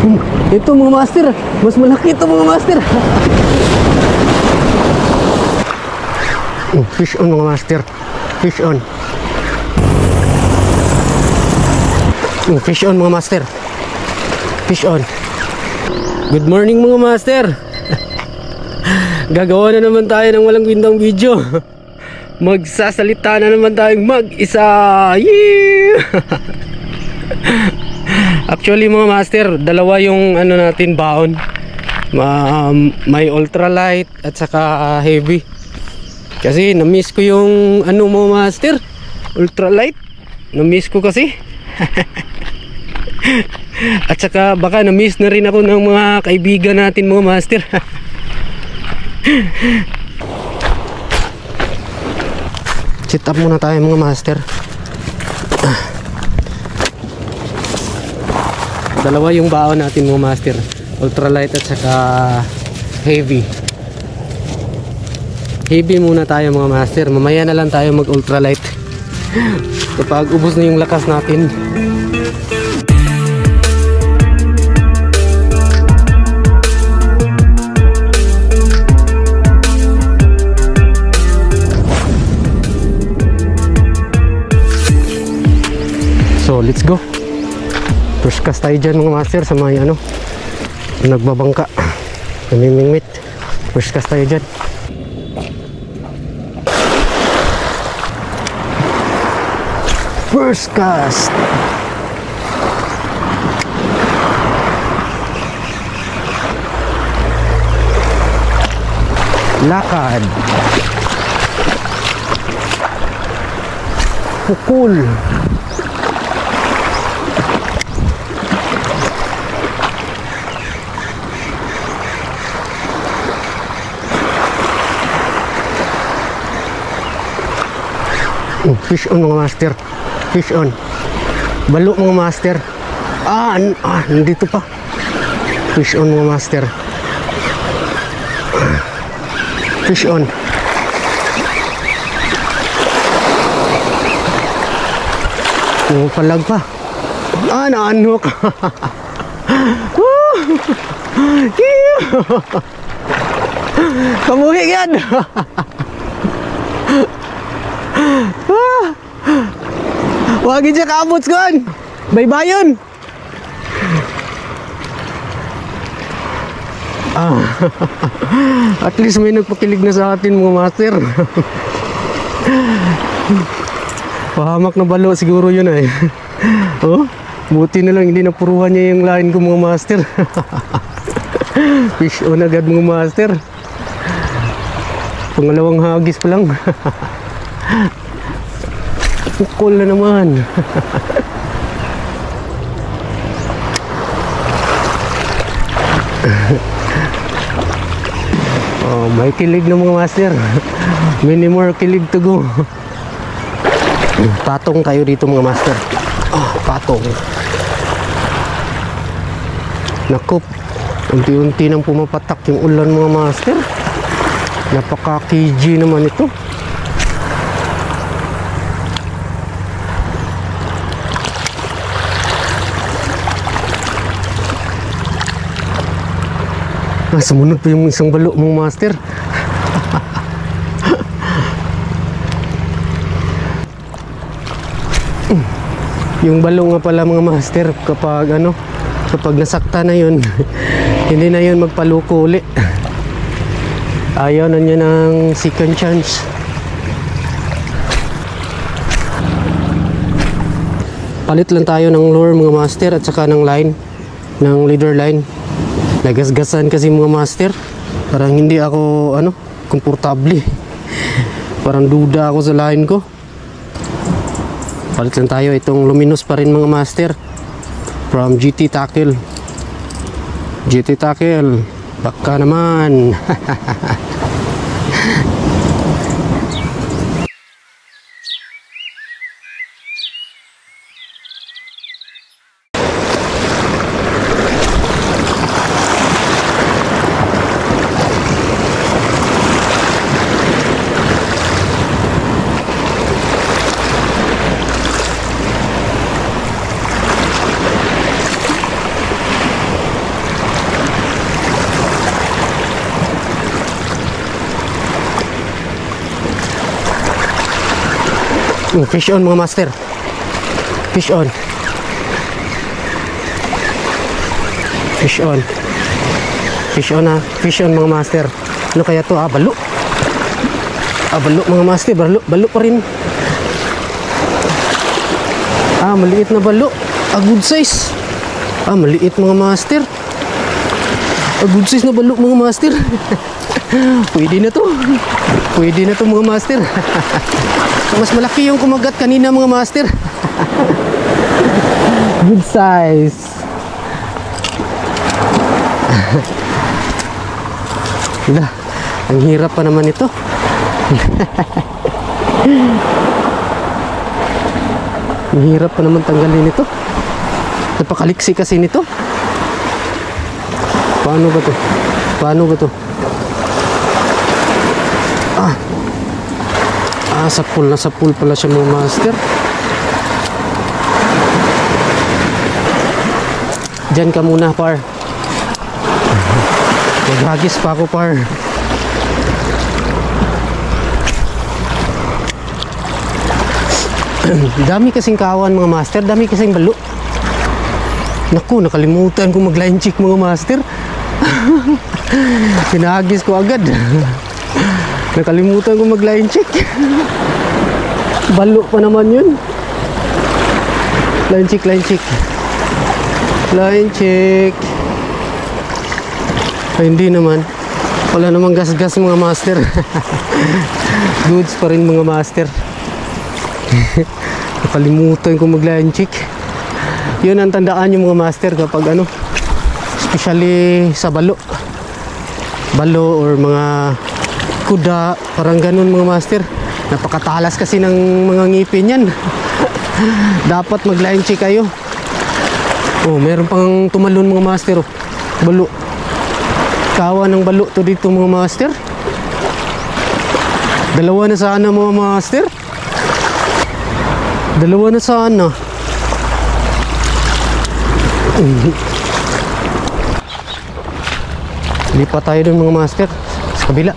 Ito mga master, mas malaki ito mga master. Fish on mga master. Fish on. Fish on mga master. Fish on. Good morning mga master. Gagawa na naman tayo ng walang windang video. Magsasalita na naman tayong mag-isa. Yeah! Actually mga master, dalawa yung ano natin baon. May ultralight at saka heavy. Kasi na-miss ko yung ano mga master, ultralight. Na-miss ko kasi. At saka baka na-miss na rin ako ng mga kaibigan natin mga master. Sit up muna tayo mga master. Dalawa yung baon natin mga master, ultralight at saka heavy. Heavy muna tayo mga master, mamaya na lang tayo mag ultralight kapag ubos na yung lakas natin. So let's go. First cast tayo dyan mga master sa mga ano, nagbabangka, namimingwit. First cast tayo dyan. First cast. Lakad. Pukul. Fish on mga master. Fish on. Balo mga master. Nandito pa. Fish on mga master. Fish on. Palag pa. Naanok. Kamuhi yan. Wag dyan kaabot kon. Baybayon. At least may nagpakilig na sa atin mga master. Pahamak na balo siguro yun eh. Oh, buti na lang hindi napuruhan niya yung line ko mga master. Fish on agad mga master. Pangalawang hagis pa lang. Pukul na naman. May kilig na mga master. Many more kilig to go. Patong kayo dito mga master. Patong. Nakup, unti-unti nang pumapatak yung ulan mga master. Napaka-kg naman ito. Sumunod pa yung isang balo mga master. Yung balo nga pala mga master, kapag ano, kapag nasakta na yun, hindi na yun magpaluko uli. Ayaw na niya ng second chance. Palit lang tayo ng lure mga master at saka ng line, ng leader line. Nagasgasan kasi mga master. Parang hindi ako ano, komportable. Parang duda ako sa line ko. Palit lang tayo. Itong luminous pa rin mga master. From GT Tackle. GT Tackle. Baka naman. Fish on mga master. Fish on. Fish on. Fish on ha. Fish on mga master. Ano kaya to? Balo. Balo mga master. Balo pa rin. Maliit na balo. Good size. Maliit mga master. Good size na balo mga master. Pwede na to. Pwede na to mga master. Mas malaki yung kumagat kanina mga master. Good size. Wala. Ang hirap pa naman ito. Ang hirap pa naman tanggalin ito. Napakaliksi kasi nito. Paano ba to? Paano ba to? Sa pool pala siya mga master. Diyan ka muna par. Maghagis pa ako par. Dami kasing kawan mga master. Dami kasing balo. Naku, nakalimutan ko mag-line check mga master. Pinahagis ko agad. Nakalimutan ko mag-line check. Balo pa naman yun. Line check, line check. Line check. Hindi naman. Wala namang gas-gas mga master. Goods pa rin mga master. Nakalimutan ko mag-line check. Yun ang tandaan yung mga master kapag ano, especially sa balo. Balo or mga kuda, parang ganun mga master. Napakatalas kasi ng mga ngipin yan. Dapat mag-line check kayo. Meron pang tumalon mga master. Balo. Kawa ng balo to dito mga master. Dalawa na sana mga master. Dalawa na sana. Lipat tayo dun mga master. Sa kabila.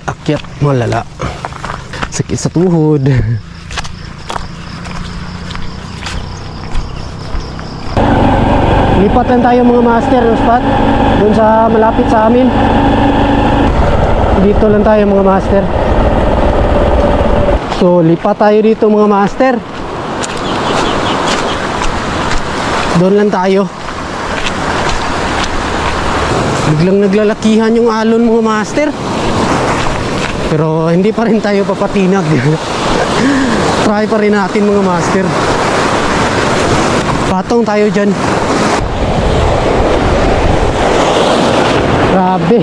Akyat, malala. Sakit sa tuhod. Lipat lang tayo mga master ng spot. Doon sa malapit sa amin. Dito lang tayo mga master. So lipat tayo dito mga master. Doon lang tayo. Biglang naglalakihan yung alon mga master. Pero hindi pa rin tayo papatinag. Try pa rin natin mga master. Patong tayo dyan. Grabe.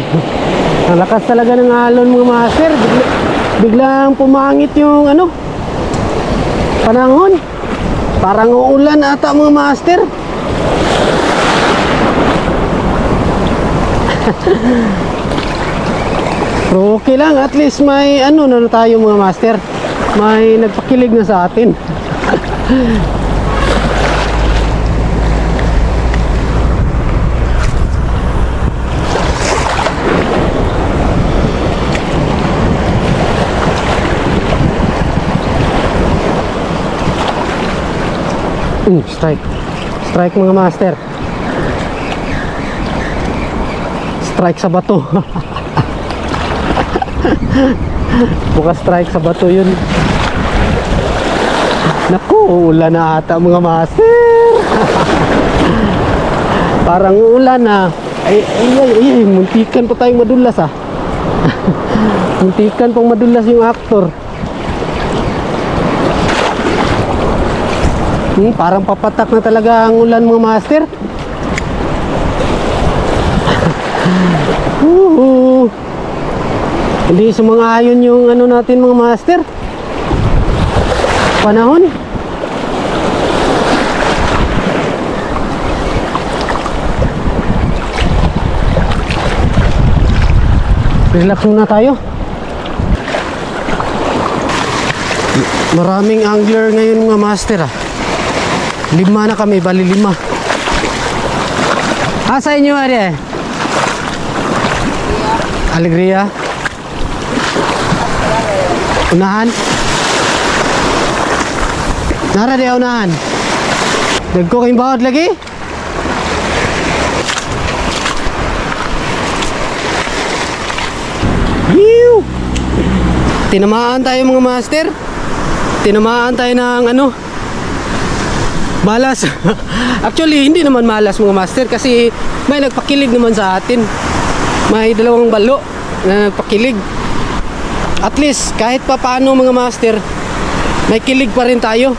Ang lakas talaga ng alon mga master. Biglang pumangit yung ano, panahon. Parang uulan ata mga master. Pero okay lang, at least may ano na tayo mga master. May nagpakilig na sa atin. Strike mga master. Strike sa bato. Bukas strike sa bato yun. Naku, ulan na ata mga master. Parang ulan na. Ay, muntikan pa tayong madulas Muntikan pang madulas yung aktor. Parang papatak na talaga ang ulan mga master. Hindi sumang-ayon yung ano natin mga master. Panahon. Relax muna tayo. Maraming angler ngayon mga master 5 na kami, bali 5. Sa inyo Maria? Alegria. Unahan. Nara di unahan. Dagko kayong bawad lagi. Yew! Tinamaan tayo mga master. Tinamaan tayo ng ano, malas. Actually hindi naman malas mga master, kasi may nagpakilig naman sa atin. May dalawang balo na nagpakilig. At least kahit pa paano mga master, may kilig pa rin tayo.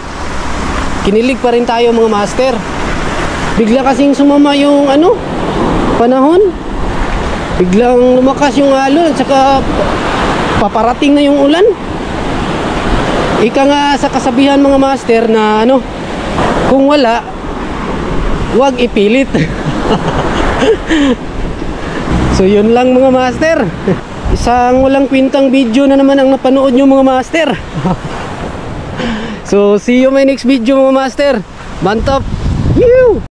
Kinilig pa rin tayo mga master. Bigla kasing sumama yung ano, panahon. Biglang lumakas yung alon at saka paparating na yung ulan. Ika nga sa kasabihan mga master na ano, kung wala, huwag ipilit. So yun lang mga master. Isang walang kwintang video na naman ang napanood nyo mga master. So see you my next video mga master. Bantop. Yew!